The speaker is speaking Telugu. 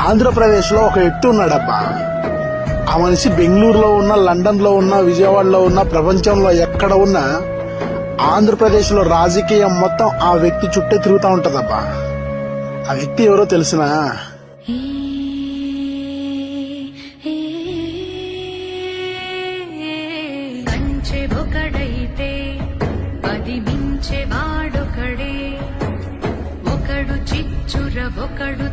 ఆంధ్రప్రదేశ్ లో ఒక వ్యక్తి ఉన్నాడబ్బా. ఆ మనిషి బెంగళూరులో ఉన్న, లండన్ లో ఉన్న, విజయవాడలో ఉన్న, ప్రపంచంలో ఎక్కడ ఉన్నా ఆంధ్రప్రదేశ్ లో రాజకీయం మొత్తం ఆ వ్యక్తి చుట్టే తిరుగుతూ ఉంటదబ్బా. ఆ వ్యక్తి ఎవరో తెలిసినా? ఒకడైతే పది మించే వాడొకడే, ఒకడు చిచ్చుర ఒకడు